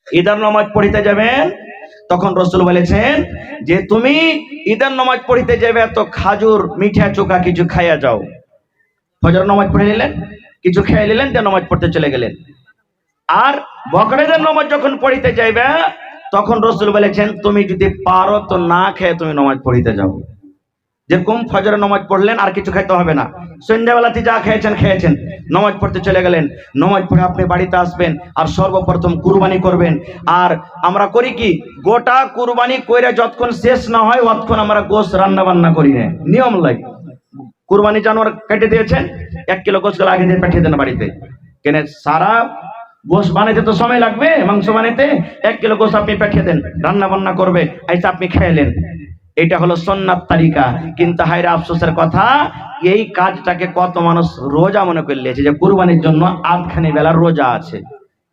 ঈদের নামাজ পড়িতে যাবেন, তখন রাসূল বলেছেন যে তুমি ঈদের নামাজ পড়িতে যাবে তো খাজুর মিঠা চোকা কিছু খাইয়া যাও। ফজর নামাজ পড়ে নিলেন, কিছু খেয়ে নিলেন, দিয়ে নামাজ পড়তে চলে গেলেন। আর বকরিদের নামাজ যখন পড়িতে যাইবে তখন রাসূল বলেছেন তুমি যদি পারো তো না খেয়ে তুমি নামাজ পড়িতে যাও। যেরকম ফজরের নামাজ পড়লেন আর কিছু খাইতে হবে না, সন্ধ্যাবেলাতে যা খেয়েছেন খেয়েছেন, নামাজ পড়তে চলে গেলেন। নামাজ পড়ে আপনি বাড়িতে আসবেন আর সর্বপ্রথম কুরবানি করবেন। আর আমরা করি কি, গোটা কুরবানি কইরা যতক্ষণ শেষ না হয় ততক্ষণ আমরা গোশত রান্না বান্না করি না, নিয়ম লাই। কুরবানি জানোয়ার কেটে দিয়েছেন, 1 কিলো গোশত আগে দিয়ে পাঠিয়ে দেন বাড়িতে, কেন সারা গোশত বানাইতে তো সময় লাগবে, মাংস বানাইতে 1 কিলো গোশত আপনি পাঠিয়ে দেন, রান্না বান্না করবে, আইসা আপনি খেলেন। এটা হলো সুন্নাত তরিকা। কিন্তু হায়রে আফসোসের কথা, এই কাজটাকে কত মানুষ রোজা মনে করে নিয়েছে, যে কুরবানির জন্য আধখানি বেলা রোজা আছে।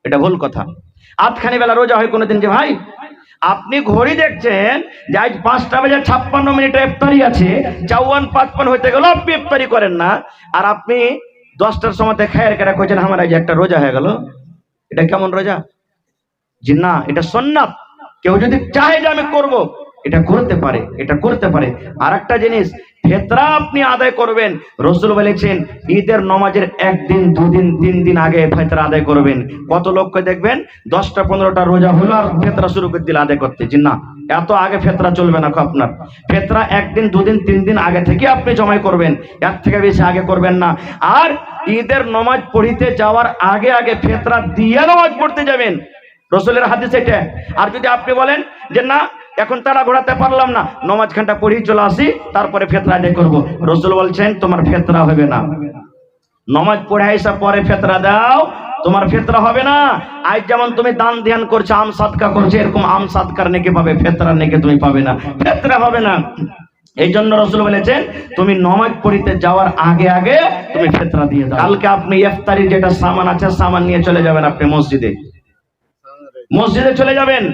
এটা ভুল কথা। আধখানি বেলা রোজা হয় কোনোদিন? যে ভাই আপনি ঘড়ি দেখছেন যে আজ 5:56 ইফতারি আছে, 54-55 হইতে গেল আপনি ইফতারি করেন না, আর আপনি 10টার সময় খায়ের কেটে কইছেন আমার আজ একটা রোজা হয়ে গেল। এটা কেমন রোজা? জি না, এটা সুন্নাত। কেউ যদি চাহে যে আমি করব, এটা করতে পারে, এটা করতে পারে। আর একটা জিনিস, ফিতরা আপনি আদায় করবেন। রাসূল বলেছেন ঈদের নামাজের 1 দিন 2 দিন 3 দিন আগে ফিতরা আদায় করবেন। কত লোককে দেখবেন 10টা-15টা রোজা হলো আর ফিতরা শুরু করে দিল আদায় করতে। জি না, এত আগে ফিতরা চলবে না। আপনার ফিতরা 1 দিন 2 দিন 3 দিন আগে থেকে আপনি জমাই করবেন, এর থেকে বেশি আগে করবেন না। আর ঈদের নামাজ পড়িতে যাওয়ার আগে আগে ফিতরা দিয়ে নামাজ পড়তে যাবেন, রাসূলের হাদিস এটা। আর যদি আপনি বলেন যে না এখন তারা ঘোরাতে পারলাম না, নামাজ খানটা পড়িয়ে চলে আসি তারপরে ফিতরা আদায় করবো, রাসূল বলছেন তোমার ফিতরা হবে না। নামাজ পড়ে আইসা পরে ফিতরা দাও, তোমার ফিতরা হবে না। আজ যেমন তুমি দান ধ্যান করছো, আম সাদকা করছো, এরকম আম সাদকার নেকি পাবে, ফিতরার নেকি তুমি পাবে না, ফিতরা হবে না। এই জন্য রাসূল বলেছেন তুমি নামাজ পড়িতে যাওয়ার আগে আগে তুমি ফিতরা দিয়ে দাও। কালকে আপনি ইফতারি যেটা সামান আছে সামান নিয়ে চলে যাবেন, আপনি মসজিদে চলে যাবেন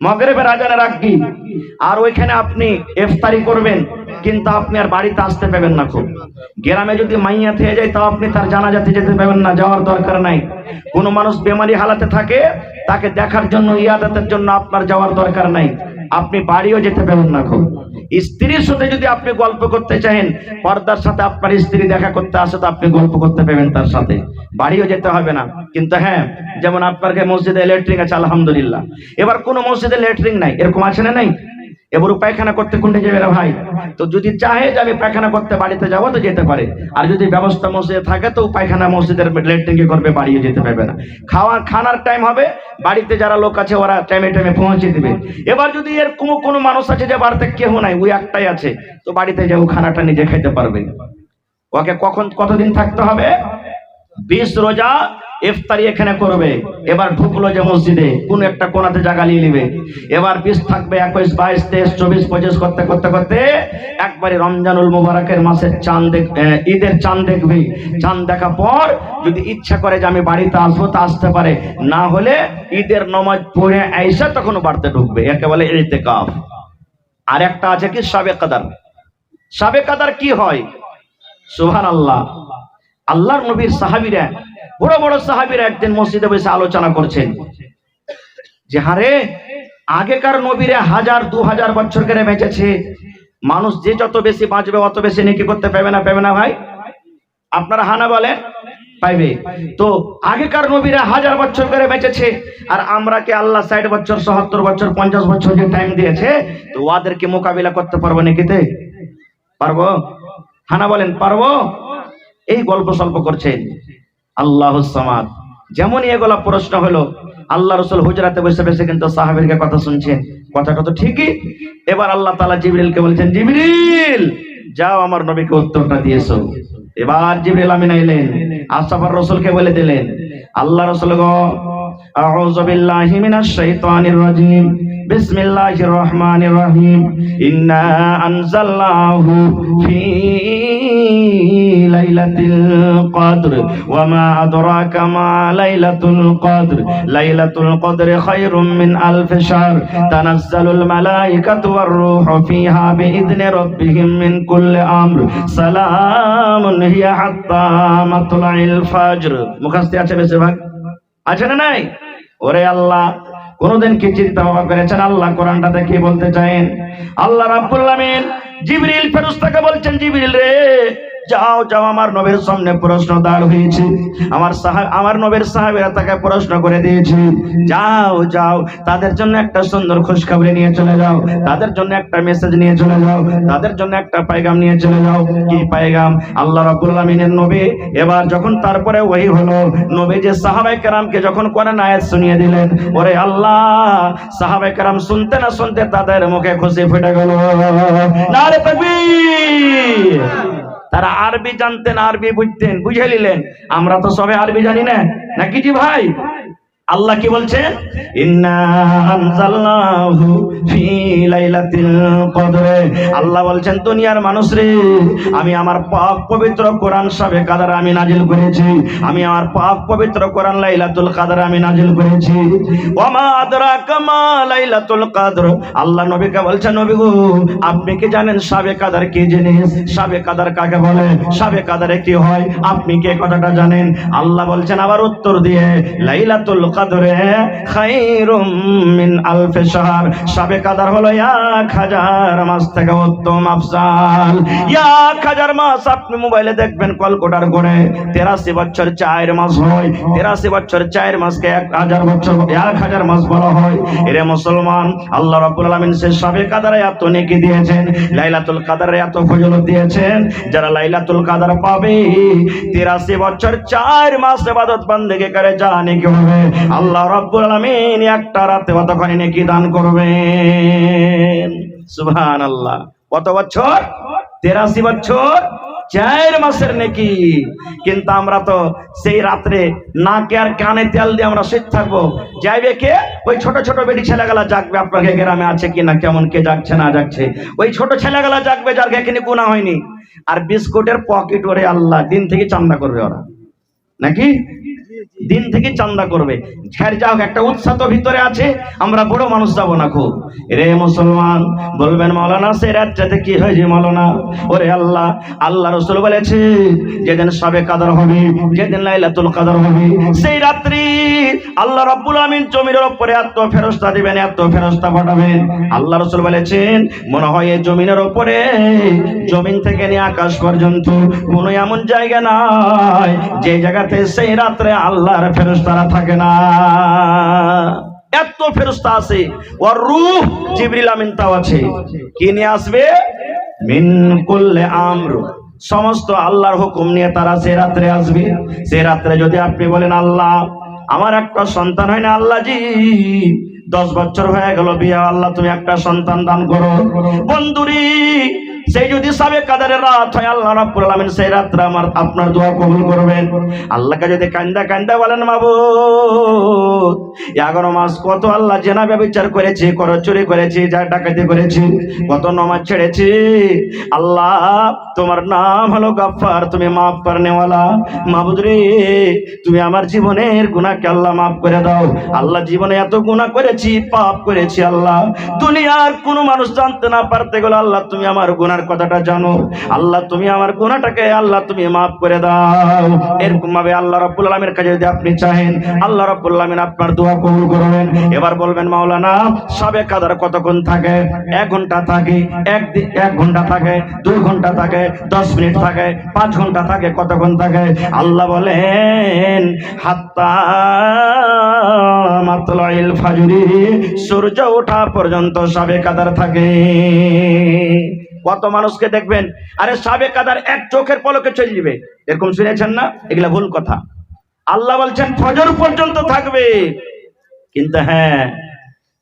মাগরিবের আজানের আগে, আর ওইখানে আপনি ইফতারি করবেন। কিন্তু আপনি আর বাড়িতে আসতে পাবেন না। খুব গ্রামে যদি মাইয়া থেকে যায় তাও আপনি তার জানাজাতে যেতে পাবেন না, যাওয়ার দরকার নাই। কোনো মানুষ বেমারি হালাতে থাকে, তাকে দেখার জন্য, ইয়াদাতের জন্য আপনার যাওয়ার দরকার নাই, আপনি বাড়িও যেতে পাবেন না। খুব স্ত্রীর সাথে যদি আপনি গল্প করতে চান, পর্দার সাথে আপনার স্ত্রী দেখা করতে আসে, তো আপনি গল্প করতে পাবেন তার সাথে, বাড়িও যেতে হবে না। কিন্তু হ্যাঁ, যেমন আপনার মসজিদে ল্যাট্রিন আছে আলহামদুলিল্লাহ, এবার কোন মসজিদে ল্যাট্রিন নাই, এরকম আছে না নাই? এবার পায়খানা করতে কোনটা যাবে না ভাই? তো যদি চাহে যে আমি পায়খানা করতে বাড়িতে যাবো তো যেতে পারে, আর যদি ব্যবস্থা মসজিদে থাকে তো পায়খানা মসজিদের ল্যাট্রিন করবে, বাড়িয়ে যেতে পারবে না। খানার টাইম হবে, বাড়িতে যারা লোক আছে ওরা টাইমে টাইমে পৌঁছে দিবে। এবার যদি এর কোনো মানুষ আছে যে বাড়িতে কেউ নাই, ওই একটাই আছে, তো বাড়িতে যাও খানাটা নিজে খাইতে পারবে। ওকে কতদিন থাকতে হবে? 20 রোজা ইফতারি এখানে করবে। এবার ঢুকলো যে মসজিদে, কোন একটা কোনাতে জায়গা নিয়ে নেবে, এবার 20 থাকবে, 21, 22, 23, 24, 25 করতে করতে করতে একবারে রমজানুল মুবারকের মাসের চাঁদ, ঈদের চাঁদ দেখবে। চাঁদ দেখা পর যদি ইচ্ছা করে যে আমি বাড়িতে আসবো তা আসতে পারে, না হলে ঈদের নামাজ পড়ে আইসা তখন বাড়িতে ঢুকবে। একে বলে ইতিকাফ। আর একটা আছে কি শাবে কদর। শাবে কদর কি হয়? সুবহানাল্লাহ। আল্লাহর নবীর সাহাবীরা, বড় বড় সাহাবীরা একদিন মসজিদে বসে আলোচনা করছেন যে হারে আগেকার নবীরা 1000-2000 বছর করে বেঁচেছে, মানুষ যে যত বেশি বাঁচবে অত বেশি নেকি করতে পারবে না, পাবে না ভাই? আপনারা হানা বলেন পাইবে। তো আগেকার নবীরা 1000 বছর করে বেঁচেছে, আর আমরা কি আল্লাহ 60 বছর, 70 বছর, 50 বছর যে টাইম দিয়েছে, তো ওদেরকে মোকাবিলা করতে পারবো নাকিতে? পারবো? হানা বলেন পারবো? এই গল্প সল্প করছেন। আল্লাহুস সামাদ। যেমনই এগুলা প্রশ্ন হলো, আল্লাহ রাসূল হুজরাতে বসে বসে কিন্তু সাহাবীরকে কথা শুনছেন, কথাটা তো ঠিকই। এবার আল্লাহ তাআলা জিবরিলকে বলছেন, জিবরিল যাও আমার নবীকে উত্তরটা দিয়েছো। এবার জিবরিল আমিন আইলেন, আসফার রাসূলকে বলে দিলেন, আল্লাহ রাসূল গো, আউযু বিল্লাহি মিনাশ শাইতানির রাজীম, বিসমিল্লাহির রহমানির রহিম, ইন্না আনজালনাহু ফি লাইলাতুল কদর ওয়া মা আদরাকা মা লাইলাতুল কদর, লাইলাতুল কদর খায়রুম মিন আলফি শাহর, তানাজ্জালুল মালায়েকাতু ওয়ার রূহু ফিহা বিইذনি রাব্বিহিম মিন কুল্লি আমর, সালামুন হিয়া হাত্তা মাতলাইল ফজর। মুখস্থ আছে বেশিরভাগ, আছে না নাই? ওরে আল্লাহ, কোনদিন কি চিন্তা ভাবনা করেছেন আল্লাহ কোরআনটাতে কি বলতে চান? আল্লাহ রাব্বুল আমিন জিবরিল ফেরেশতাকে বলছেন, জিবরিল রে যাও যাও, আমার নবীর সামনে প্রশ্ন দাঁড় হয়েছে, আমার নবীর সাহাবীরা তাকে প্রশ্ন করে দিয়েছে, যাও যাও তাদের জন্য একটা সুন্দর খুশখবরি নিয়ে চলে যাও, তাদের জন্য একটা মেসেজ নিয়ে চলে যাও, তাদের জন্য একটা পায়গাম নিয়ে চলে যাও। কি পায়গাম? আল্লাহ রাব্বুল আমিনের নবী এবার যখন তারপরে ওহী হলো, নবী যে সাহাবায়ে কেরামকে যখন কোরআন আয়াত শুনিয়ে দিলেন, ওরে আল্লাহ, সাহাবায়ে কেরাম শুনতে না শুনতে তাদের মুখে খুশি ফুটে গেল। নারে তাকবীর! তারা আরবি জানতেন, আরবি বুঝতেন, বুঝে নিলেন। আমরা তো সবে আরবি জানি না, নাকি জি ভাই? আল্লাহ কি বলছেন? ইন্না আনজালনাহু ফি লাইলাতিল কদর। আল্লাহ বলছেন, দুনিয়ার মানুষ রে, আমি আমার পাক পবিত্র কোরআন শবে কদর আমি নাজিল করেছি, আমি আমার পাক পবিত্র কোরআন লাইলাতুল কদর আমি নাজিল করেছি। ওয়া মা আদরাকা মা লাইলাতুল কদর। আল্লাহ নবীকে বলছেন, নবী গো, আপনি কি জানেন শবে কদর কি জিনিস? শবে কদর কাকে বলে? শবে কদরে কি হয়? আপনি কি কথাটা জানেন? আল্লাহ বলছেন আবার উত্তর দিয়ে, লাইলাতুল কদরে খায়রুম মিন আলফি শাহর। শবে কদর হলো 1000 মাস থেকে উত্তম আফজাল। 1000 মাস আপনি মোবাইলে দেখবেন কলকাতার করে 83 বছর 4 মাস হয়। 83 বছর 4 মাসকে 1000 বছর 1000 মাস বলা হয়। এরে মুসলমান, আল্লাহ রাব্বুল আলামিন সে শবে কদরে এত নেকি দিয়েছেন, লাইলাতুল কদরে এত ফজিলত দিয়েছেন, যারা লাইলাতুল কদর পাবে 83 বছর 4 মাস ইবাদত বندگی করে জানে কি হবে? আল্লাহ রাব্বুল আলামিন একটা রাতে কতখানি নেকি দান করবেন। সুবহানাল্লাহ। কত বছর? 83 বছর 4 মাসের নেকি। কিন্তু আমরা তো সেই রাত্রে নাকে আর কানে তেল দিয়ে আমরা শীত থাকবো। যাইবে কে? ওই ছোট ছোট বেটি ছেলেগুলা জাগবে। আপনাকে গ্রামে আছে কিনা, কেমন কে জাগছে না জাগছে? ওই ছোট ছেলেগুলা জাগবে যার এখানে গুনাহ হয়নি। আর বিস্কুটের পকেট ওরে আল্লাহ দিন থেকে চান্দা করবে ওরা, নাকি দিন থেকে চান্দা করবে। ছেড়ে যাও, একটা উৎসাহ তো ভিতরে আছে। আমরা বড় মানুষ যাবো না খুব। রে মুসলমান, বলবেন মাওলানা সেই রাতটাতে কি হয়েছে মাওলানা? ওরে আল্লাহ, আল্লাহ রাসূল বলেছে যেদিন শবে কদর হবে, যেদিন লাইলাতুল কদর হবে, সেই রাত্রি আল্লাহ রাব্বুল আমিন জমিনের উপরে এত ফেরেশতা দিবেন, এত ফেরেশতা পাঠাবেন। আল্লাহ রাসূল বলেছেন, মনে হয় এই জমিনের উপরে, জমিন থেকে নিয়ে আকাশ পর্যন্ত কোনো এমন জায়গা নাই যে জায়গাতে সেই রাত্রে আল্লাহর ফেরেশতারা থাকে না। এত ফেরেশতা আছে। ওয়ার রূহ, জিবরিল আমিন তাও আছে। কি নিয়ে আসবে? মিন কুল্লি আমর, সমস্ত আল্লাহর হুকুম নিয়ে তারা সে রাত্রে আসবে। সে রাত্রে যদি আপনি বলেন, আল্লাহ আমার একটা সন্তান হয় না, আল্লাহ জি 10 বছর হয়ে গেল বিয়ে, আল্লাহ তুমি একটা সন্তান দান করো। বন্ধুরি, সেই যদি শবে কদরের রাত হয়, আল্লাহ রাব্বুল আলামিন সেই রাতে আপনার দোয়া কবুল করবেন। আল্লাহকে যদি কান্দা কান্দা বলেন, মাবুদ 11 মাস কত আল্লাহ জেনা ব্যভিচার করেছি, চুরি করেছি, যা ডাকাতি করেছি, কত নামাজ ছেড়েছি, আল্লাহ তোমার নাম হলো গাফফার, তুমি মাফ করনেওয়ালা। মাবুদ রে, তুমি আমার জীবনের গুনাহকে আল্লাহ মাফ করে দাও। আল্লাহ জীবনে এত গুনাহ করেছি, পাপ করেছি, আল্লাহ দুনিয়ার কোনো মানুষ জানতে না পারতে গেলে আল্লাহ তুমি আমার গুনাহ কথাটা জানো। আল্লাহ তুমি আমার গুনাহটাকে আল্লাহ তুমি মাফ করে দাও। এরকম ভাবে আল্লাহ রাব্বুল আলামিনের কাছে যদি আপনি চাহেন, আল্লাহ রাব্বুল আলামিন আপনার দোয়া কবুল করবেন। এবার বলবেন, মাওলানা শবে কদর কতক্ষণ থাকে? 1 ঘন্টা থাকে, 1 ঘন্টা থাকে, 2 ঘন্টা থাকে, 10 মিনিট থাকে, 5 ঘন্টা থাকে, কতক্ষণ থাকে? আল্লাহ বলেন, হাত্তা মাতলাইল ফাজরি, সূর্য ওঠা পর্যন্ত শবে কদর থাকে। কত মানুষকে দেখবেন, আরে শবে কদর এক চোখের পলকে চলে যাবে, এরকম শুনেছেন না? এগুলা ভুল কথা। আল্লাহ বলছেন ফজর পর্যন্ত থাকবে। কিন্তু হ্যাঁ,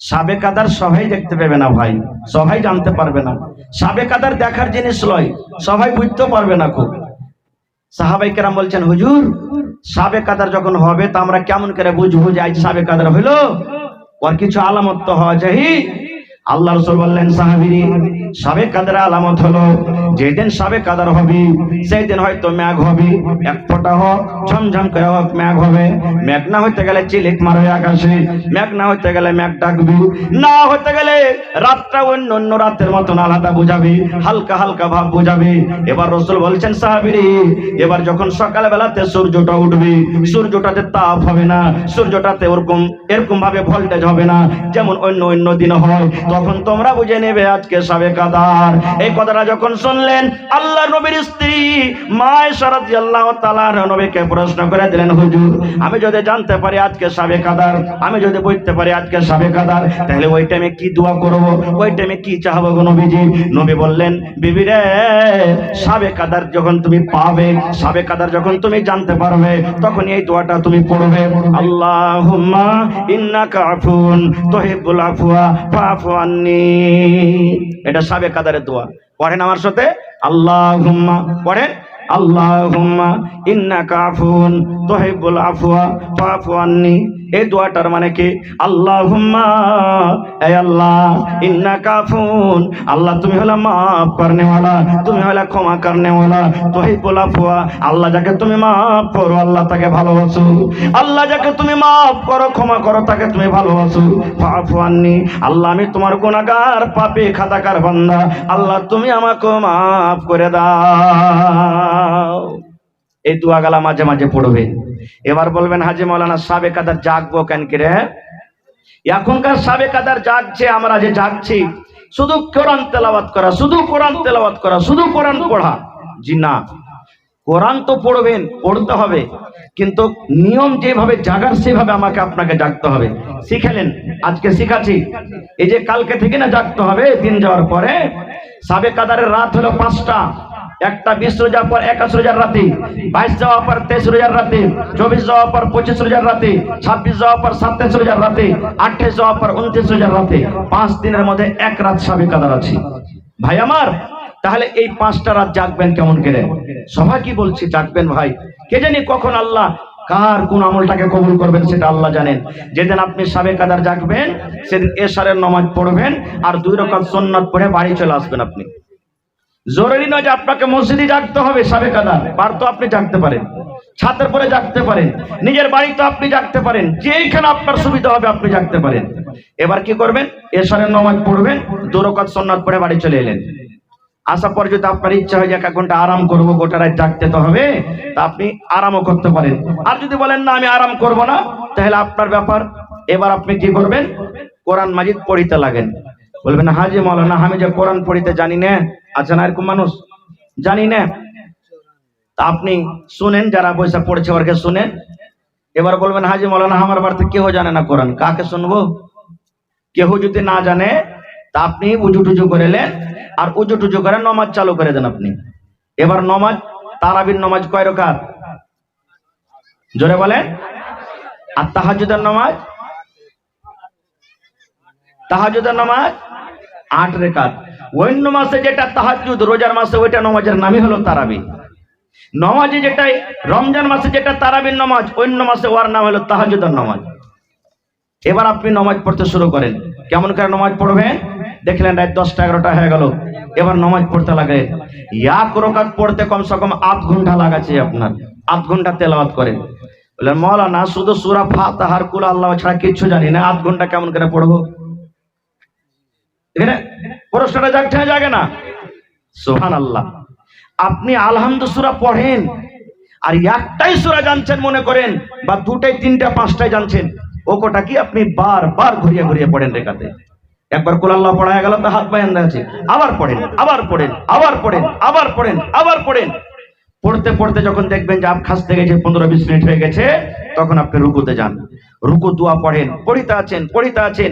শবে কদর সবাই দেখতে পাবে না ভাই, সবাই জানতে পারবে না। শবে কদর দেখার জিনিস নয়, সবাই বুঝতে পারবে না খুব। সাহাবায়ে কেরাম বলছেন, হুজুর শবে কদর যখন হবে তা আমরা কেমন করে বুঝবো যে আজ শবে কদর হলো? ওর কিছু আলামত তো হওয়া চাই। আল্লাহ রাসূল বললেন, সাহাবীরা, শাবে কাদরের আলামত হলো যেদিন শাবে কাদর হবে সেই দিন হয়তো মেঘ হবে, এক ফোঁটা হোক, ঝমঝম করে হোক মেঘ হবে। মেঘ না হইতে গেলে চিলিক মারবে আকাশে, মেঘ না হইতে গেলে মেঘ ডাকবে, না হইতে গেলে রাতটা অন্য অন্য রাতের মতন আলাদা বুঝাবে, হালকা হালকা ভাব বুঝাবে। এবার রাসূল বলছেন, সাহাবীরা, এবার যখন সকালবেলাতে সূর্যটা উঠবে, সূর্যটাতে তাপ হবে না, সূর্যটাতে এরকম ভাবে ভোল্টেজ হবে না যেমন অন্য অন্য দিন হয়, তখন তোমরা বুঝে নেবে আজকে শাবে কাদর। এই কথাটা যখন শুনলেন, আল্লাহর নবীর স্ত্রী মা আয়েশা রাদিয়াল্লাহু তাআলা নবীকে প্রশ্ন করে দিলেন, হুজুর, আমি যদি জানতে পারি আজকে শাবে কাদর, আমি যদি বুঝতে পারি আজকে শাবে কাদর, তাহলে ওই টাইমে কি দোয়া করব, ওই টাইমে কি চাইবো গো নবীজি? নবী বললেন, বিবি রে, শাবে কাদর যখন তুমি পাবে, শাবে কাদর যখন তুমি জানতে পারবে, তখন এই দোয়াটা তুমি পড়বে, আল্লাহুম্মা ইন্নাকা আফুন তুহিব্বুল আফওয়া ফাআফু আন্নী। এটা শাবে কাদরের দোয়া। পড়েন আমার সাথে, আল্লাহুম্মা, পড়েন, আল্লাহুম্মা ইন্নাকা আফুন তুহিব্বুল আফওয়া ফাআফু আন্নী। এই দোয়াটার মানে কি? আল্লাহুম্মা, এ আল্লাহ, ইন্নাকা আফুন, আল্লাহ তুমি হলো মাফ করনে वाला, তুমি হলো ক্ষমা করনে वाला, তুহিব্বুল আফওয়া, আল্লাহ যাকে তুমি মাফ করো আল্লাহ তাকে ভালোবাসো, আল্লাহ যাকে তুমি মাফ করো ক্ষমা করো তাকে তুমি ভালোবাসো, ফাআফু আন্নী, আল্লাহ আমি তোমার গুনাহগার পাপী খাতাকার বান্দা, আল্লাহ তুমি আমাকে মাফ করে দাও। এই দোয়াগুলা মাঝে মাঝে পড়বে। এবার বলবেন, হাজী মাওলানা শাবে কাদর জাগবো কেন করে? এখনকার শাবে কাদর জাগছে, আমরা যে জাগছি শুধু কোরআন তেলাওয়াত করা, শুধু কোরআন তেলাওয়াত করা, শুধু কোরআন পড়া। জি না, কোরআন তো পড়বেন, পড়তে হবে, কিন্তু নিয়ম যেভাবে জাগার সেভাবে আমাকে আপনাকে জাগতে হবে। শিখালেন, আজকে শিখাচ্ছি, এই যে কালকে থেকে না জাগতে হবে, দিন যাওয়ার পরে। শাবে কাদরের রাত হলো 5টা, একটা 20 রোজার পর 21 রোজার রাতে, 22 যাওয়ার পর 23 রোজার রাতে, 24 যাওয়ার পর 25 রোজার রাতে, 26 যাওয়ার পর 27 রোজার রাতে, 28 যাওয়ার পর 29 রোজার রাতে, 5 দিনের মধ্যে এক রাত শাবে কাদর আছে। ভাই আমার, তাহলে এই 5টা রাত জাগবেন কেমন করে? সবাই কি বলছি জাগবেন ভাই, কে জানি কখন আল্লাহ কার কোন আমলটাকে কবুল করবেন সেটা আল্লাহ জানেন। যেদিন আপনি শাবে কাদর জাগবেন সেদিন এশারের নামাজ পড়বেন আর 2 রাকাত সুন্নাত পড়ে বাড়ি চলে আসবেন। আপনি জরুরি নয় যে আপনাকে মসজিদে জাগতে হবে শাবে কাদর, বার তো আপনি জাগতে পারেন, ছাদের পরে জাগতে পারেন, নিজের বাড়িতে আপনি জাগতে পারেন, যেখানে আপনার সুবিধা হবে আপনি জাগতে পারেন। এবার কি করবেন? এশারের নামাজ পড়বেন, 2 রাকাত সুন্নাত পড়ে বাড়ি চলে এলেন। আসার পর যদি আপনার ইচ্ছা হয় যে 1 ঘন্টা আরাম করবো, গোটা রাত জাগতে তো হবে, তা আপনি আরামও করতে পারেন। আর যদি বলেন না আমি আরাম করব না, তাহলে আপনার ব্যাপার। এবার আপনি কি করবেন? কোরআন মাজিদ পড়িতে লাগেন। বলবেন, হাজী মাওলানা আমি যে কোরআন পড়িতে জানি না, আছে না এরকম মানুষ, জানি না, তা আপনি শুনেন, যারা পয়সা পড়ছে ওরকে শুনেন। এবার বলবেন, হাজী মাওলানা আমার বাড়িতে কেউ জানে না কোরআন, কাকে শুনবো? কেউ যদি না জানে তা আপনি উজু টুজু করে নেন, আর উজু টুজু করে নামাজ চালু করে দেন আপনি। এবার নামাজ, তারাবির নামাজ কয় রাকাত? জোরে বলেন। আর তাহাজ্জুদের নামাজ, তাহাজ্জুদের নামাজ 8 রাকাত। অন্য মাসে যেটা তাহাজ্জুদ, রোজার মাসে ওইটা নামাজের নামই হলো তারাবি। নামাজে যেটা রমজান মাসে যেটা তারাবির নামাজ, অন্য মাসে ওর নাম হলো তাহাজ্জুদের নামাজ। এবার আপনি নামাজ পড়তে শুরু করেন। কেমন করে নামাজ পড়বেন? দেখলেন রাত 10টা 11টা হয়ে গেল, এবার নামাজ পড়তে লাগে। 1 রাকাত পড়তে কমসে কম 8 ঘন্টা লাগাচ্ছে আপনার, 8 ঘন্টা তেলাওয়াত করেন। বললেন, মাওলানা শুধু সূরা ফাতিহার কুল আল্লাহ ছাড়া কিছু জানি না, 8 ঘন্টা কেমন করে পড়বো? এখানে প্রশ্নটা জাগছে, জাগে না? সুবহানাল্লাহ। আপনি আলহামদুলিল্লাহ সূরা পড়েন, আর একটাই সূরা জানছেন মনে করেন, বা 2টাই 3টা 5টাই জানছেন, ও কোটা কি আপনি বারবার ঘুরিয়ে ঘুরিয়ে পড়েন রেখাতে। একবার কুল আল্লাহ পড়া গেল তো হাত পায়ে আছে, আবার পড়েন, আবার পড়েন, আবার পড়েন, আবার পড়েন, আবার পড়েন। পড়তে পড়তে যখন দেখবেন যে আপ খাসতে গেছে, 15-20 মিনিট হয়ে গেছে, তখন আপনি রুকুতে যান। রুকু দোয়া পড়েন, পড়িতে আছেন, পড়িতে আছেন,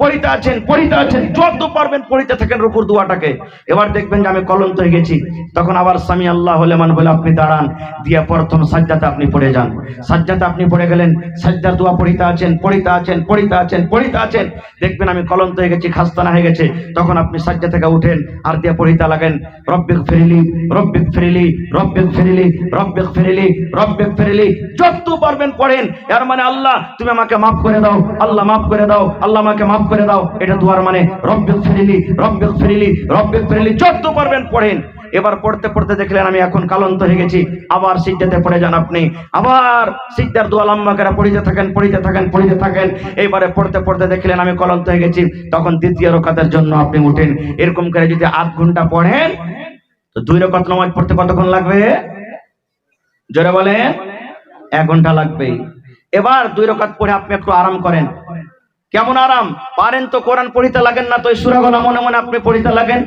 পড়িতে আছেন, পড়িতে আছেন, যত পারবেন পড়িতে থাকেন রুকুর দোয়াটাকে। এবার দেখবেন যে আমি কলন্ত হয়ে গেছি, তখন আবার সামি আল্লাহু লিমান বলে আপনি দাঁড়ান, দিয়ে প্রথম সাজদাতে আপনি পড়ে যান। সাজদাতে আপনি পড়ে গেলেন, সাজদার দোয়া পড়িতে আছেন, পড়িতে আছেন, পড়িতে আছেন, পড়িতে আছেন, দেখবেন আমি কলন্ত হয়ে গেছি, খাস্তানা হয়ে গেছে, তখন আপনি সাজদা থেকে উঠেন আর দিয়ে পড়িতে লাগেন, রব্বিক ফিরলি, রব্বিক ফিরলি, রব্বিক ফিরলি, রব্বিক ফিরলি, রব্বিক ফিরলি, যত পারবেন পড়েন। এর মানে আল্লাহ তুমি আমাকে মাফ করে দাও, আল্লাহ মাফ করে দাও, আল্লাহ আমাকে মাফ করে দাও। এটা দুয়ার মানে রব্বিক ফিরিলি, রব্বিক ফিরিলি, রব্বিক ফিরিলি যত পারবেন পড়েন। এবার পড়তে পড়তে দেখলেন আমি এখন কালন্ত হয়ে গেছি, আবার সিজদাতে পড়ে যান আপনি, আবার সিজদার দোয়া লম্বা করে পড়িতে থাকেন, পড়িতে থাকেন, পড়িতে থাকেন। এইবারে পড়তে পড়তে দেখলেন আমি ক্লান্ত হয়ে গেছি, তখন দ্বিতীয় রাকাতের জন্য আপনি উঠেন। এরকম করে যদি 8 ঘন্টা পড়েন তো 2 রাকাত নামাজ পড়তে কতক্ষণ লাগবে? জোরে বলেন। 1 ঘন্টা লাগবে। এবার 2 রাকাত পড়ে আপনি একটু আরাম করেন। কেমন আরাম? পারেন তো কোরআন পড়িতে লাগেন না তো এই সূরাগুলো মনে মনে আপনি পড়িতে লাগেন।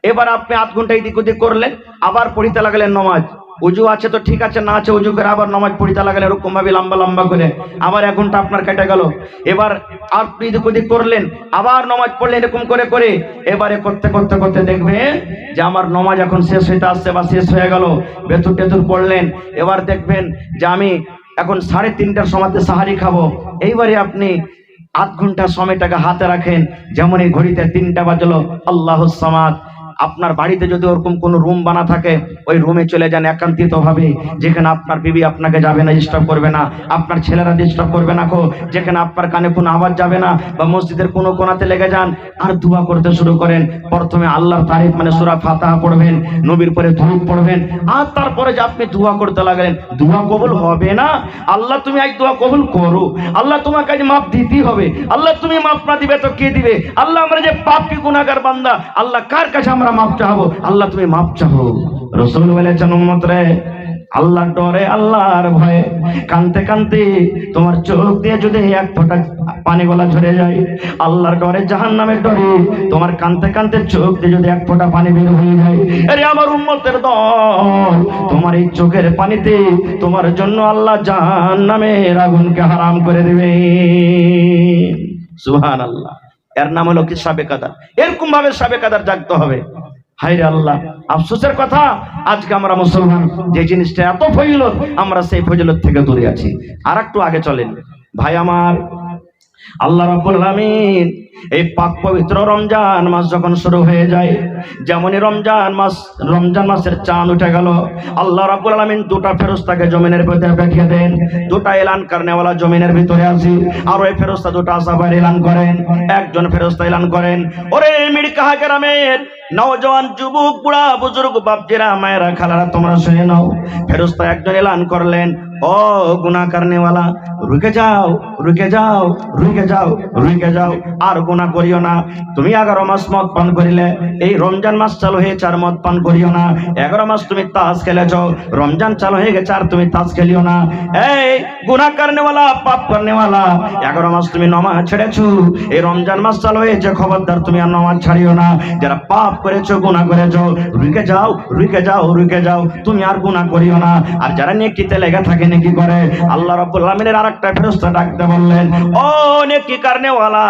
এবার আপনি 8 ঘন্টা এদিক ওদিক করলেন, আবার পড়িতে লাগলেন নামাজ। উজু আছে তো ঠিক আছে, না আছে উজু করে আবার নামাজ পড়িতে লাগলেন এরকম ভাবে লম্বা লম্বা করে, আবার 1 ঘন্টা আপনার কেটে গেল। এবার আপনি এদিক ওদিক করলেন, আবার নামাজ পড়লেন এরকম করে করে। এবারে করতে করতে করতে দেখবেন যে আমার নামাজ এখন শেষ হইতে আসছে বা শেষ হয়ে গেল। বেতুর টেতুর পড়লেন, এবার দেখবেন যে আমি এখন 3:30টার সময়তে সাহারি খাবো। এইবারে আপনি 8 ঘন্টা সময়টাকে হাতে রাখেন, যেমন এই ঘড়িতে 3টা বাজলো, আল্লাহুস সামাদ। আপনার বাড়িতে যদি ওরকম কোন রুম বানা থাকে ওই রুমে চলে যান একান্তিত ভাবে, যেখানে আপনার বিবি আপনাকে যাবে না, ডিস্টার্ব করবে না, আপনার ছেলেরা ডিস্টার্ব করবে না, যেখানে আপনার কানে কোনো আওয়াজ যাবে না, বা মসজিদের কোনো কোণাতে লেগে যান আর দোয়া করতে শুরু করেন। প্রথমে আল্লাহর তারিফ মানে সূরা ফাতিহা পড়বেন, নবীর পরে দুরূদ পড়বেন, আর তারপরে যে আপনি দোয়া করতে লাগলেন। দোয়া কবুল হবে না? আল্লাহ তুমি আজ দোয়া কবুল করো, আল্লাহ তোমাকে আজ মাফ দিতেই হবে। আল্লাহ তুমি মাফ না দিবে তো কে দিবে? আল্লাহ আমরা যে পাপী গুনাহগার বান্দা, আল্লাহ কার কাছে আমরা মাফ চাবো? আল্লাহ তুমি মাফ চাও। রাসূল বলেছেন উম্মত রে, আল্লাহর ডরে আল্লাহর ভয়ে কানতে কানতে তোমার চোখ দিয়ে যদি 1 ফোঁটা পানি গলা ঝরে যায়, আল্লাহর ডরে জাহান্নামের ডরে তোমার কানতে কানতে চোখ দিয়ে যদি 1 ফোঁটা পানি বের হয়ে যায়, আরে আমার উম্মতের দল, তোমার এই চোখের পানিতে তোমার জন্য আল্লাহ জাহান্নামের আগুনকে হারাম করে দেবে। সুবহানাল্লাহ। এর নাম হলো কি সাবে কাদার। এরকম ভাবে সাবে কাদার জাগতে হবে। হায়রে আল্লাহ, আফসোসের কথা আজকে আমরা মুসলমান যে জিনিসটা এত ফজিলত, আমরা সেই ফজিলত থেকে দূরে আছি। আর একটু আগে চলেন ভাই আমার, আল্লাহ রাব্বুল আলামিন এই পাক পবিত্র রমজান মাস যখন শুরু হয়ে যায়, যেমনই রমজান মাসের চাঁদ উঠে গেল, আল্লাহ রাব্বুল আলামিন 2টা ফেরেশতাকে জমিনের ভিতরে পাঠিয়ে দেন। 2টা এলান করনেওয়ালা জমিনের ভিতরে আছে, আর ওই ফেরেশতা 2টা আসাবার এলান করেন। একজন ফেরেশতা এলান করেন, ওরে মিরকাহা গ্রামের নওজওয়ান যুবক, বুড়া বুজুর্গ, বাপজিরা, মায়েরা, খালারা, তোমরা শুনে নাও। ফেরেশতা একজন এলান করলেন, ও গুনাহ করনেওয়ালা, রুকে যাও, রুকে যাও, রুকে যাও, রুকে যাও, আর গুনাহ করিও না। তুমি 11 মাস মদ পান করিলে, এই রমজান মাস চালু হয়েছে আর মদ পান করিও না। 11 মাস তুমি তাস খেলেছ, রমজান চালু হয়ে গেছে আর তুমি তাস খেলিও না। এই গুনাহ করনেওয়ালা, পাপ করনেওয়ালা, 11 মাস তুমি নামাজ ছেড়েছো, এই রমজান মাস চালু হয়েছে, খবরদার তুমি আর নামাজ ছাড়িও না। যারা পাপ করেছো, গুনাহ করেছো, রুকে যাও, রুকে যাও, রুকে যাও, তুমি আর গুনাহ করিও না। আর যারা নেকিতে লেগে থাকে, নেকি করে, আল্লাহ রাব্বুল আলামিনের আরেকটা ফেরেশতা ডাকতে বললেন, ও নেকি করনেওয়ালা,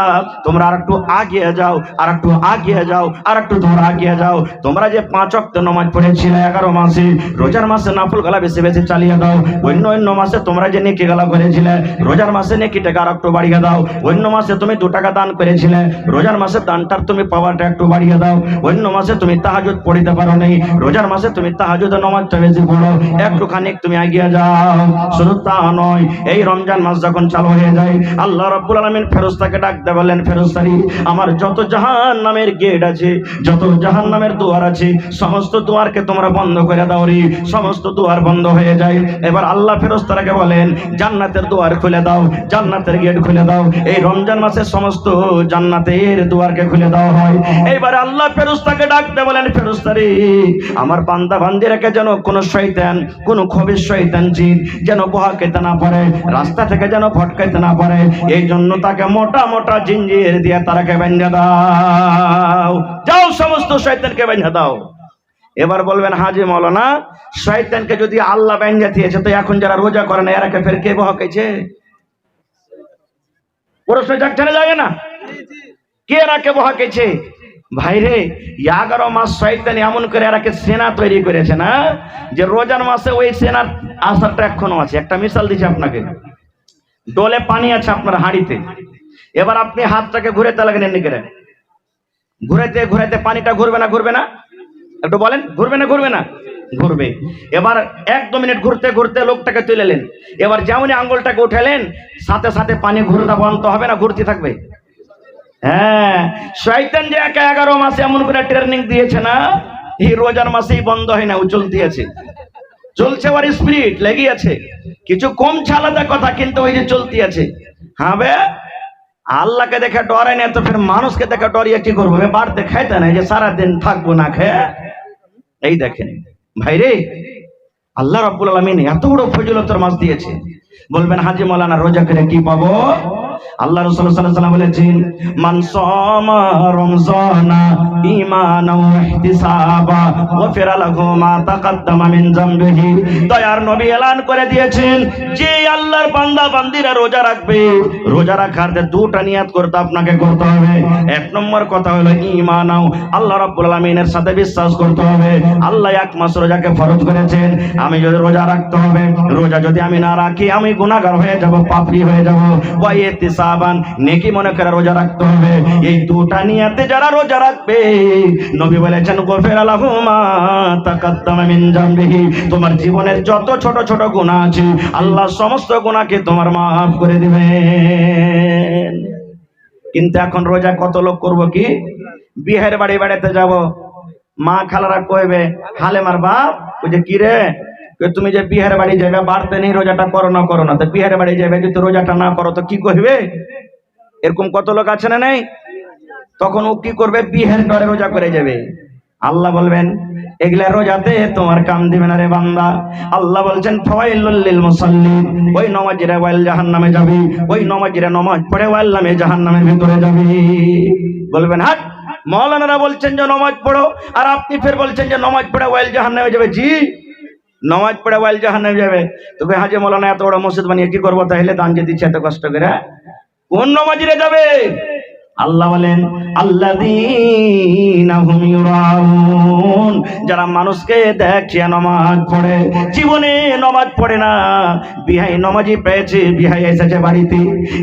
তোমরা আর একটু আগিয়ে যাও, আর একটু আগিয়ে যাও, আর একটু তোমরা আগিয়ে যাও। তোমরা যে 5 ওয়াক্ত নামাজ পড়েছিলে 11 মাসে, রোজার মাসে নফল গলা বেশি বেশি চালিয়ে দাও। অন্য অন্য মাসে তোমরা যে নেকি গলা করেছিলে, রোজার মাসে নেকিটাকে আর একটু বাড়িয়ে দাও। অন্য মাসে তুমি 2 টাকা দান করেছিলে, রোজার মাসে দানটার তুমি পাওয়ারটা একটু বাড়িয়ে দাও। অন্য মাসে তুমি তাহাজ্জুদ পড়িতে পারো নাই, রোজার মাসে তুমি তাহাজ্জুদের নামাজটা বেশি পড়ো, একটুখানি তুমি এগিয়ে যাও। শুধু তা নয়, এই রমজান মাস যখন চালু হয়ে যায়, আল্লাহ রাব্বুল আলামিন ফেরেশতাকে ডাকতে বললেন, ফেরেশতারি, আমার যত জাহান্নামের গেট আছে, যত জাহান্নামের দুয়ার আছে, সমস্ত দুয়ারকে তোমরা বন্ধ করে দাও রে। সমস্ত দুয়ার বন্ধ হয়ে যায়। এবার আল্লাহ ফেরেশতাকে বলেন, জান্নাতের দুয়ার খুলে দাও, জান্নাতের গেট খুলে দাও। এই রমজান মাসে সমস্ত জান্নাতের দুয়ারকে খুলে দেওয়া হয়। এইবার আল্লাহ ফেরেশতাকে ডাকতে বলেন, ফেরেশতারি, আমার বান্দা বান্দিরাকে যেন কোনো শয়তান, কোনো খবিশ শয়তান জিন যেন বহাকাইতে না পারে, রাস্তা থেকে যেন ভটকাইতে না পারে, এই জন্য তাকে মোটা মোটা জিঞ্জির দিয়ে তারাকে বেঁধে দাও। যাও, সমস্ত শয়তানকে বেঁধে দাও। এবার বলবেন, হাজি মাওলানা, শয়তানকে যদি আল্লাহ বেঁধে দিয়েছে, তো এখন যারা রোজা করে না এরাকে ফের কে বহাকাইছে? প্রশ্ন জাগতে লাগে না? কে এরাকে বহাকাইছে? ভাইরে, 11 মাস শয়তান এমন করে এরাকে সেনা তৈরি করেছে না, যে রোজার মাসে ওই সেনার আসারটা এখনো আছে। একটা মিসাল দিচ্ছি আপনাকে, ডোলে পানি আছে আপনার হাঁড়িতে, এবার আপনি হাতটাকে ঘুরাতে লাগেন, এমনি করে ঘুরাইতে ঘুরাইতে পানিটা ঘুরবে না, ঘুরবে না? একটু বলেন, ঘুরবে না, ঘুরবে না? ঘুরবে। এবার 1-2 মিনিট ঘুরতে ঘুরতে লোকটাকে তুলেলেন। এবার যেমনই আঙ্গুলটাকে উঠালেন সাথে সাথে পানি ঘুরতে বন্ধ হবে না, ঘুরতে থাকবে। হ্যাঁ, শয়তান যে 11 মাসে এমন করে ট্রেনিং দিয়েছে না, এই রোজার মাসেই বন্ধ হয় না, ও চলতে আছে, চলছে, ওর স্পিরিট লেগে আছে। কিছু কম আলাদা কথা, কিন্তু ওই যে চলতে আছে। হবে আল্লাহকে দেখে ডরে না তো ফের মানুষকে দেখে ডরিয়ে কি করবো? বাড়তে খাইতে নাই যে সারাদিন থাকবো না খেয়ে। এই দেখেন ভাইরে, আল্লাহ রাব্বুল আলামিন এত বড় ফজিলতের মাস দিয়েছে। বলবেন হাজী মাওলানা রোজা করে কি পাবো? আল্লাহ রাসূল সাল্লাল্লাহু আলাইহি ওয়াসাল্লাম বলেছেন, মান সামা রমজানা ঈমানাও ওয়া ইহতিসাবা গফিরা লাহু মা তাকাদ্দামা মিন যামবিহি। দয়ার নবী এলান করে দিয়েছেন, যে আল্লাহর বান্দা বান্দিরা রোজা রাখবে, রোজা রাখার দুটো নিয়ত করতে আপনাকে করতে হবে। 1 নম্বর কথা হলো ঈমানাও, আল্লাহ রাব্বুল আলামিনের সাথে বিশ্বাস করতে হবে। আল্লাহ 1 মাস রোজাকে ফরজ করেছেন, আমি যদি রোজা রাখতে হবে, রোজা যদি আমি না রাখি আমি গুনাহগার হয়ে যাব, পাপী হয়ে যাব। ওয়া ইহতিসাবান, নেকি মনে করে রোজা রাখতে হবে। এই দুটো নিয়তে যারা রোজা রাখবে, নবী বলেছেন গফিরা লাহু মা তাকাদ্দামা মিন যামবিহি, তোমার জীবনের যত ছোট ছোট গুনাহ আছে আল্লাহ সমস্ত গুনাহকে তোমার maaf করে দিবেন। কিন্তু এখন রোজা কত লোক করব কি, বিয়ের বাড়ি বেড়াতে যাব, মা খালারা কইবে, হালেমার বাপ ওই যে কি রে, তুমি যে বিয়ের বাড়ি যাবে বাড়তে নেই, রোজাটা করো না, তো বিয়ের বাড়ি যাবে যদি রোজাটা না করো তো কি কইবে? এরকম কত লোক আছে না নেই? তখন ও কি করবে? বিয়ের ডরে রোজা করে যাবে। আল্লাহ বলবেন এগুলা রোজাতে তোমার কাম দিবে না রে বান্দা। আল্লাহ বলছেন ফাওয়াইলুল লিল মুসাল্লিন, ওই নামাজীরা ওয়াইল জাহান্নামে যাবে, ওই নামাজীরা নামাজ পড়ে ওয়াইল নামে জাহান্নামের ভিতরে যাবে। বলবেন হাট, মাওলানারা বলছেন যে নামাজ পড়ো, আর আপনি ফের বলছেন যে নামাজ পড়ে ওয়াইল জাহান্নামে যাবে। জি, নামাজ পড়ে ওয়াইল জাহান্নামে যাবে। তবে হাজী মাওলানা এত বড় মসজিদ বানিয়ে কি করবো তাহলে? দান যে দিচ্ছে এত কষ্ট করে, কোন নামাজীরা যাবে? আল্লাহ বলেন আল্লাযীনা হুম ইউরাউন, যারা মানুষকে দেখে নামাজ পড়ে, জীবনে নামাজ পড়ে না। বিহাই নামাজি পেয়েছে, বিহাই এসেছে বাড়িতে,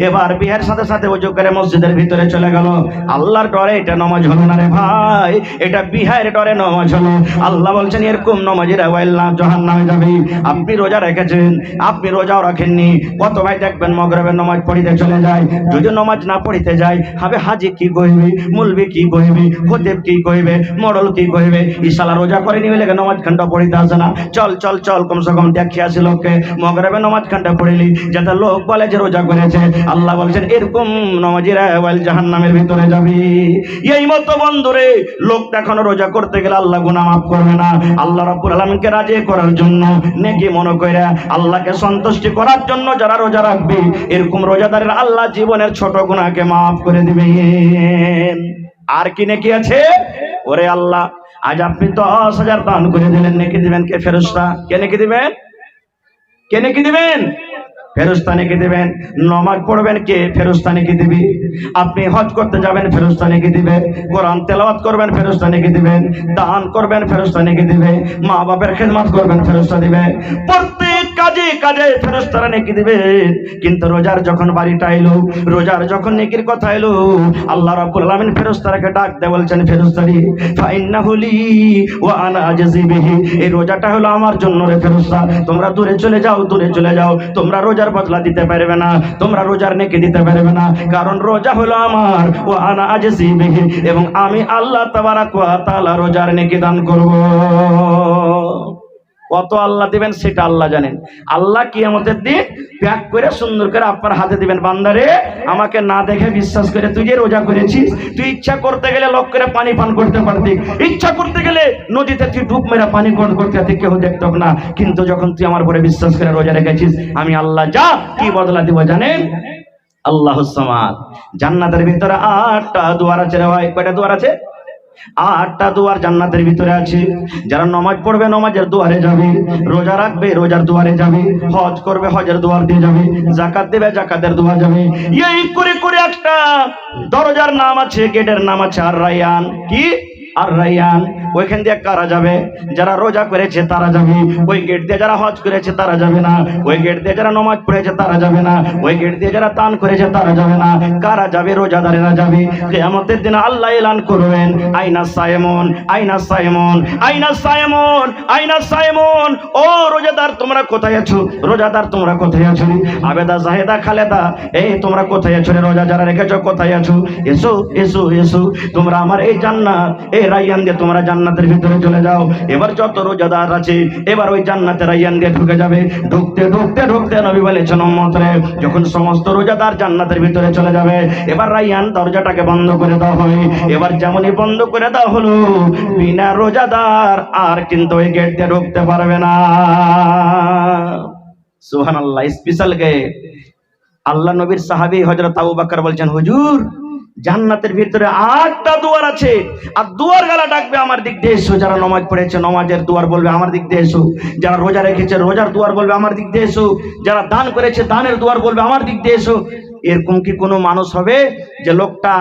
এবার বিহার সাথে সাথে ওযু করে মসজিদের ভিতরে চলে গেল। আল্লাহর ডরে এটা নামাজ হলো না রে ভাই, এটা বিহাইয়ের ডরে নামাজ হলো। আল্লাহ বলছেন এরকম নামাজিরা ওয়াইল্লাহ জাহান্নামে যাবে। আপনি রোজা রেখেছেন, আপনি রোজাও রাখেননি, কত ভাই দেখবেন মাগরিবের নামাজ পড়িতে চলে যায়, যদি নামাজ না পড়িতে যায় হবে হাজি কি কইবে, মুলবি কি কইবে, খতিব কি কইবে, মডল কি কইবে, ইশালা রোজা করেনি বলে নামাজ খানটা পড়িতে আসে না। চল চল চল, কমসে কম দেখি আসি লোককে মাগরিবে নামাজ খানটা পড়িলি, যাতে লোক বলে যে রোজা করেছে। আল্লাহ বলছেন এরকম নামাজিরা ওয়াইল জাহান্নামের ভিতরে যাবে। এই মতো বন্ধুরে, লোক এখনো রোজা করতে গেলে আল্লাহ গুনাহ মাফ করবে না। আল্লাহ রাব্বুল আলামিনকে রাজি করার জন্য, নেকি মনে কইরা আল্লাহকে সন্তুষ্টি করার জন্য যারা রোজা রাখবে, এরকম রোজাদারের আল্লাহ জীবনের ছোট গুনাহকে মাফ করে দিবে। আর কি নেকি আছে? ওরে আল্লাহ, আজ আপনি 10,000 দান করে দিলেন, নেকি দিবেন কে? ফেরেশতা। কে নেকি দিবেন? কে নেকি দিবেন? ফেরেশতা নেকি দিবেন। নামাজ পড়বেন কে? ফেরেশতা নেকি দিবে। আপনি হজ করতে যাবেন, ফেরেশতা নেকি দিবে। কোরআন তেলাওয়াত করবেন, ফেরেশতা নেকি দিবেন। দান করবেন, ফেরেশতা নেকি দিবে। মা বাবার খিদমত করবেন, ফেরেশতা দিবে। প্রত্যেক কাজে কাজে ফেরেশতারা নেকি দিবে। কিন্তু রোজার যখন বাড়িটা এলো, রোজার যখন নেকির কথা এলো, আল্লাহ রাব্বুল আলামিন ফেরেশতাকে ডাক দিয়ে বলছেন, ফেরেশতারি ফাইন্নাহু লি ওয়া আনা আজজি বিহি, এই রোজাটা হলো আমার জন্য রে ফেরেশতা, তোমরা দূরে চলে যাও, দূরে চলে যাও। তোমরা রোজার বদলা দিতে পারবে না, তোমরা রোজার নেকি দিতে পারবে না, কারণ রোজা হলো আমার, ওয়া আনা আজজি বিহি, এবং আমি আল্লাহ তাবারাক ওয়া তাআলা রোজার নেকি দান করব। কত আল্লাহ দিবেন সেটা আল্লাহ জানেন। আল্লাহ কিয়ামতের দিন প্যাক করে সুন্দর করে আপনার হাতে দিবেন, বান্দারে আমাকে না দেখে বিশ্বাস করে তুই যে রোজা করেছিস, তুই ইচ্ছা করতে গেলে লক করে পানি পান করতে পারতি, ইচ্ছা করতে গেলে নদীতে তুই ডুব মেরা পানি করতে করতে কেউ দেখতো না, কিন্তু যখন তুই আমার উপরে বিশ্বাস করে রোজা রেখেছিস, আমি আল্লাহ যা কি বদলা দিব জানেন? আল্লাহুস সামাদ। জান্নাতের ভিতরে 8টা দুয়ার আছে রে ভাই। কয়টা দুয়ার আছে? 8টা দুয়ার জান্নাতের ভিতরে আছে। যারা নামাজ পড়বে নামাজের দুয়ারে যাবে, রোজা রাখবে রোজার দুয়ারে যাবে, হজ করবে হজের দুয়ার দিয়ে যাবে, যাকাত দেবে যাকাতের দুয়ার যাবে। এই করে করে একটা দরজার নাম আছে, গেটের নাম আছে আর রায়ান। কি আর রাইয়ান। ওইখান দিয়ে কারা যাবে? যারা রোজা করেছে তারা যাবে। ওই গেট দিয়ে যারা হজ করেছে তারা যাবে না। ওই গেট দিয়ে যারা নামাজ পড়েছে তারা যাবে না। ওই গেট দিয়ে যারা দান করেছে তারা যাবে না। কারা যাবে? রোজাদারেরা যাবে। কিয়ামতের দিন আল্লাহ এলান করবেন, আইনা সায়েমুন, আইনা সায়েমুন, আইনা সায়েমুন, আইনা সায়েমুন। ও রোজাদার তোমরা কোথায় আছো? রোজাদার তোমরা কোথায় আছো? আবেদা, জাহেদা, খালেদা, এই তোমরা কোথায় আছো? রোজা যারা রেখেছো কোথায় আছো? এসো এসো এসো, তোমরা আমার এই জান্নাত, এই রাইয়ান দিয়ে তোমরা জান্নাতের ভিতরে চলে যাও। এবার যত রোজাদার আছে এবার ওই জান্নাতের রাইয়ান দিয়ে ঢুকে যাবে। ঢুকতে ঢুকতে ঢুকতে নবী বলেছেন উম্মত রে, যখন সমস্ত রোজাদার জান্নাতের ভিতরে চলে যাবে এবার রাইয়ান দরজাটাকে বন্ধ করে দেওয়া হয়। এবার যেমনই বন্ধ করে দেওয়া হলো, বিনা রোজাদার আর কিন্তু ওই গেট দিয়ে ঢুকতে পারবে না। সুবহানাল্লাহ। Special gate. আল্লাহ নবীর সাহাবী হযরত আবু বকর বলছেন, হুজুর জান্নাতের ভিতরে 8টা দুয়ার আছে, আর দুয়ার গালা ডাকবে আমার দিক দিয়ে এসো। যারা নামাজ পড়েছে নামাজের দুয়ার বলবে আমার দিক দিয়ে এসো। যারা রোজা রেখেছে রোজার দুয়ার বলবে আমার দিক দিয়ে এসো। যারা দান করেছে দানের দুয়ার বলবে আমার দিক দিয়ে এসো। এরকম কি কোনো মানুষ হবে যে লোকটা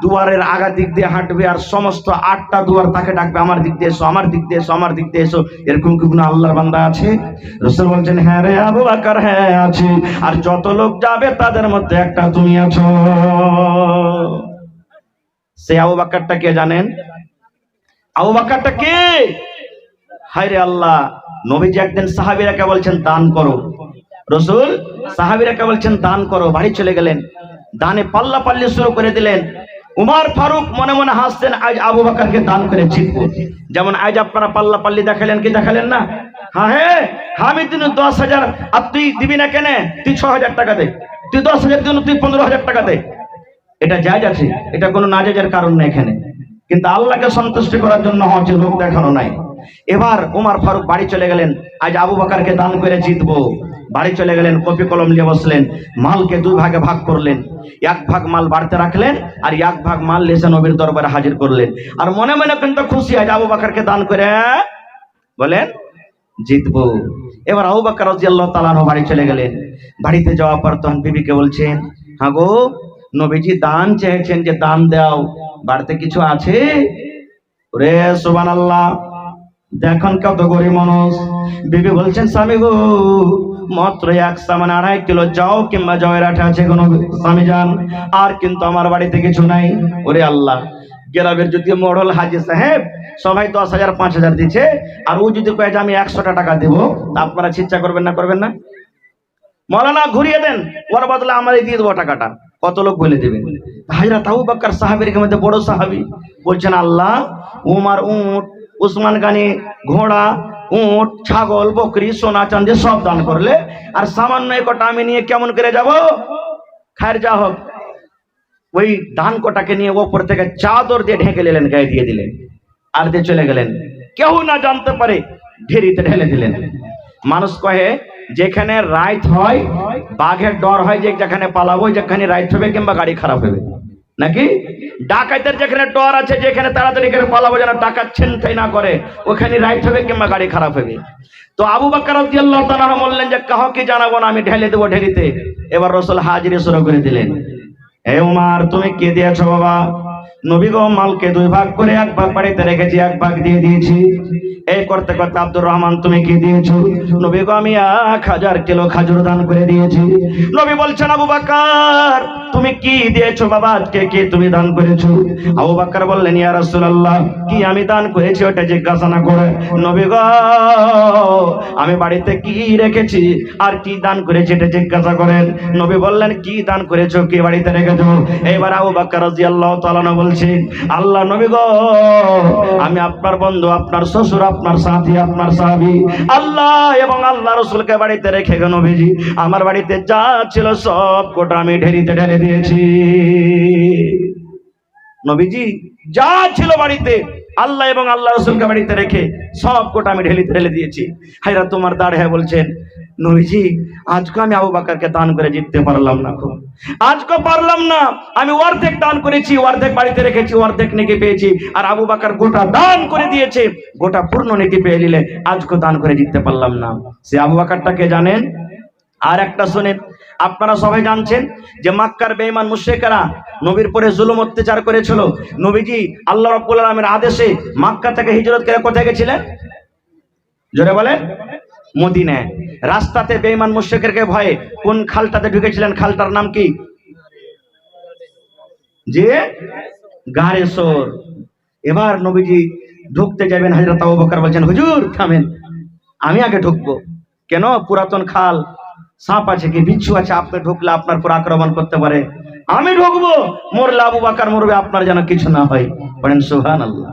দুয়ারের আগা দিক দিয়ে হাঁটবে আর সমস্ত 8টা দুয়ার তাকে ডাকবে আমার দিক দিয়ে এসো, আমার দিক দিয়ে এসো, আমার দিক দিয়ে এসো? এরকম কি কোনো আল্লাহর বান্দা আছে? রাসূল বলছেন, হ্যাঁ রে আবু বকর, হ্যাঁ আছে। আর যত লোক যাবে তাদের মধ্যে একটা তুমি আছো। সে আবু বকরটা কে জানেন? আবু বকরটা কে? হায়রে আল্লাহ! নবীজি একদিন সাহাবীরাকে বলছেন দান করো। রাসূল সাহাবীরাকে বলছেন দান করো, বাড়ি চলে গেলেন। দানে পাল্লা পাল্লি শুরু করে দিলেন। উমর ফারুক মনে মনে হাসছেন, আজ আবু বকরকে দান করে জিতবো। যেমন আজ আপনারা পাল্লা পাল্লি দেখালেন, কি দেখালেন না? হ্যাঁ, আমি দিন 10,000, আর তুই দিবি না কেন? তুই 6,000 টাকা দে। তুই 10,000 দিন, তুই 15,000 টাকা দে। এটা জায়েজ আছে, এটা কোনো নাজায়েজের কারণ নেই এখানে। কিন্তু আল্লাহকে সন্তুষ্ট করার জন্য হচ্ছে, লোক দেখানো নাই। এবার উমর ফারুক বাড়ি চলে গেলেন, আজ আবু বকরকে দান করে জিতবো। বাড়ি চলে গেলেন, কপি কলম নিয়ে বসলেন, মালকে 2 ভাগে ভাগ করলেন। 1 ভাগ মাল বাড়তে রাখলেন, আর 1 ভাগ মাল এসে নবীর দরবারে হাজির করলেন। আর মনে মনে কিন্তু খুশি, আজ আবু বকরকে দান করে বলেন জিতবো। এবার আবু বকর রাদিয়াল্লাহু তাআলা আনহু বাড়ি চলে গেলেন। বাড়িতে যাওয়ার পর তখন বিবিকে বলছেন, হ্যাঁ গো, নবীজি দান চেয়েছেন যে দান দাও, বাড়িতে কিছু আছে? ওরে সুবহানাল্লাহ, দেখুন কত গরিব মানুষ। বিবি বলছেন, স্বামী গো, মাত্র 1 সামান 2.5 কিলো যাও কিংবা জয়ের আঠা আছে কোনো স্বামী যান, আর কিন্তু আমার বাড়িতে কিছু নাই। ওরে আল্লাহ! গ্রামের যদি মডল হাজি সাহেব সবাই 10,000 5,000 দিচ্ছে, আর ও যদি কয়ে যে আমি 100টা টাকা দেবো, তা আপনারা চিন্তা করবেন না? করবেন না? মৌলানা ঘুরিয়ে দেন, ওর বদলে আমারই দিয়ে দেবো টাকাটা। কত লোক বলে দেবেন? হযরত আবু বকর সাহাবীর মধ্যে বড় সাহাবী বলছেন, আল্লাহ, উমর উট, উসমান গানি ঘোড়া, উট, ছাগল, বকরি, সোনা চাঁদি সব দান করলে, আর সামান্য একটা আমি নিয়ে কেমন করে যাব? খায়ের যা হোক, ওই দান কোটাকে নিয়ে ওপর থেকে চাদর দিয়ে ঢেকে নিলেন, গায়ে দিয়ে দিলেন, আর দিয়ে চলে গেলেন। কেউ না জানতে পারে ঢেরিতে ঢেলে দিলেন। মানুষ কহে যেখানে রাইত হয় বাঘের ডর হয়, যে যেখানে পালাবো যেখানে রাইত হবে কিংবা গাড়ি খারাপ হবে, নাকি? ডাকাতের যেখানে ডর আছে, যেখানে তাড়াতাড়ি করে পালাবো যেন ডাকাত ছিনতাই না করে, ওখানে রাইত হবে কিংবা গাড়ি খারাপ হবে। তো আবু বকর রাদিয়াল্লাহু তাআলা বললেন যে কাউকে জানাবো না, আমি ঢেলে দেবো ঢেরিতে। এবার রাসূল হাজিরি শুরু করে দিলেন। হে উমর, তুমি কি দিয়েছো বাবা? নবী গো, মালকে 2 ভাগ করে 1 ভাগ বাড়িতে রেখেছি, 1 ভাগ দিয়ে দিয়েছি। এই করতে করতে আব্দুর রহমান, তুমি কি দিয়েছো? নবী গো, আমি 1000 কিলো খাজুর দান করে দিয়েছি। নবী বলছেন, আবু বকর তুমি কি দিয়েছো বাবা? আজকে কি তুমি দান করেছো? আবু বকর বললেন, ইয়া রাসূলুল্লাহ, কি আমি দান করেছি ওটা জিজ্ঞাসা না করে নবী গো, আমি বাড়িতে কি রেখেছি আর কি দান করেছি এটা জিজ্ঞাসা করেন। নবী বললেন, কি দান করেছো, কি বাড়িতে রেখেছো? এবার আবু বকর রাদিয়াল্লাহু তাআলা বলছেন, আল্লাহ নবী গো, আমি আপনার বন্ধু, আপনার শ্বশুর, আপনার সাথী, আপনার সাহাবী, আল্লাহ এবং আল্লাহ রাসূলকে বাড়িতে রেখে গেল নবীজি। আমার বাড়িতে যা ছিল সব কোটা আমি ঢেরিতে ঢেলে দিয়েছি। নবীজি যা ছিল বাড়িতে আল্লাহ এবং আল্লাহ রাসূলকে বাড়িতে রেখে সব কোটা আমি ঢেলিতে ঢেলে দিয়েছি। হায়রা তোমার দাঁড় হ্যাঁ বলছেন, নবীজি আজকে আমি আবু বকরকে দান করে জিততে পারলাম না, আজকে পারলাম না। আমি অর্ধেক দান করেছি, অর্ধেক বাড়িতে রেখেছি, অর্ধেক নেকি পেয়েছি, আর আবু বকর গোটা দান করে দিয়েছে, গোটা পূর্ণ নেকি পেয়ে নিলে আজকে দান করে জিততে পারলাম না। সে আবু বকরটাকে জানেন? আর একটা শুনেন, আপনারা সবাই জানছেন যে মক্কার বেঈমান মুশরিকরা নবীর পরে জুলুম অত্যাচার করেছিল। নবীজি আল্লাহ রাব্বুল আলামিনের আদেশে মক্কা থেকে হিজরত করে কোথায় গেছিলেন? জোরে বলেন। মদিনায়। রাস্তাতে বেঈমান মুশরিকদের ভয়ে কোন খালটাতে ঢুকেছিলেন? খালটার নাম কি? যে গারে সোর। এবার নবীজি ঢুকতে যাবেন, হযরত আবু বকর বলছেন, হুজুর থামেন, আমি আগে ঢুকবো। কেন? পুরাতন খাল, সাপ আছে কি বিচ্ছু আছে, আপনি ঢুকলে আপনার উপর আক্রমণ করতে পারে। আমি ঢুকবো, মরলে আবু বকর মরবে, আপনার যেন কিছু না হয়। বলেন সুবহানাল্লাহ।